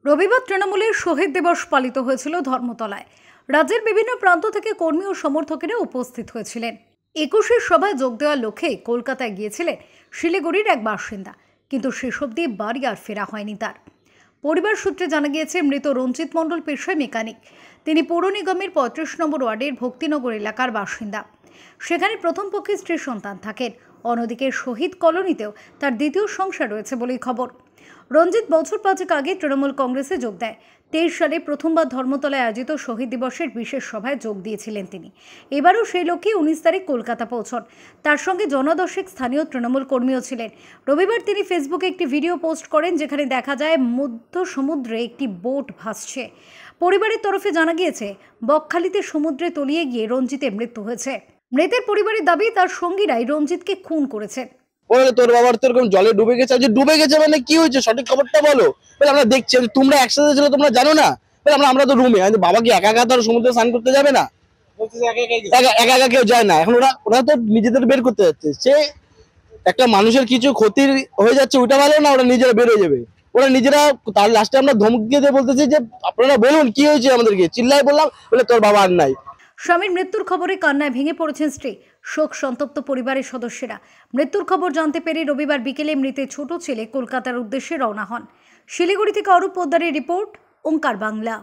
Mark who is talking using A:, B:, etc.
A: রবিবার তৃণমূলের শহীদ দিবস পালিত হয়েছিল ধর্মতলায়। রাজ্যের বিভিন্ন প্রান্ত থেকে কর্মী ও সমর্থকেরা উপস্থিত হয়েছিলেন। 21 সভায় যোগ দেওয়ার লক্ষ্যে কলকাতায় গিয়েছিলেন শিলিগুড়ির এক বাসিন্দা, কিন্তু শেষ অবধি বাড়ি আর ফেরা হয়নি তার। পরিবার সূত্রে জানা গিয়েছে, মৃত রঞ্জিত মণ্ডল পেশায় মেকানিক। তিনি পৌর নিগমের 35 নম্বর ওয়ার্ডের ভক্তিনগর এলাকার বাসিন্দা। সেখানে প্রথম পক্ষে স্ত্রী সন্তান থাকেন। অন্যদিকে শহীদ কলোনিতেও তার দ্বিতীয় সংসার রয়েছে বলেই খবর। রঞ্জিত বছর 5 আগে তৃণমূল কংগ্রেসে যোগ দেয়। 23 সালে প্রথমবার ধর্মতলায় আয়োজিত শহীদ দিবসের বিশেষ সভায় যোগ দিয়েছিলেন তিনি। এবারও সেই লক্ষ্যে 19 তারিখ কলকাতা পৌঁছন। তার সঙ্গে জনদশেক স্থানীয় তৃণমূল কর্মীও ছিলেন। রবিবার তিনি ফেসবুকে একটি ভিডিও পোস্ট করেন, যেখানে দেখা যায় মধ্য সমুদ্রে একটি বোট ভাসছে। পরিবারের তরফে জানা গিয়েছে, বকখালিতে সমুদ্রে তলিয়ে গিয়ে রঞ্জিতের মৃত্যু হয়েছে। মৃতের পরিবারের দাবি, তার সঙ্গীরাই রঞ্জিতকে খুন করেছেন।
B: বলে তোর বাবার তো এরকম জলে ডুবে গেছে। যে ডুবে গেছে মানে কি হয়েছে, সঠিক খবরটা বলো। বলে আমরা দেখছি, তোমরা একসাথে ছিল, তোমরা জানো না। বলে আমরা তো রুমে। বাবা কি একা একা তো সমুদ্রে স্নান করতে যাবে না? একা একা কেউ যায় না। এখন ওরা তো নিজেদের বের করতে যাচ্ছে। সে একটা মানুষের কিছু ক্ষতির হয়ে যাচ্ছে, ওইটা ভালো না, ওরা নিজেরা বের হয়ে যাবে। ওরা নিজেরা তার লাস্টে আমরা ধমকি দিয়ে বলতেছি যে আপনারা বলুন কি হয়েছে আমাদেরকে। চিল্লাই বললাম, বলে তোর বাবা আর নাই।
A: স্বামীর মৃত্যুর খবরে কান্নায় ভেঙে পড়েছেন স্ত্রী। শোক সন্তপ্ত পরিবারের সদস্যরা। মৃত্যুর খবর জানতে পেরে রবিবার বিকেলে মৃতের ছোট ছেলে কলকাতার উদ্দেশ্যে রওনা হন। শিলিগুড়ি থেকে অরূপ পোদ্দারের রিপোর্ট, ওঙ্কার বাংলা।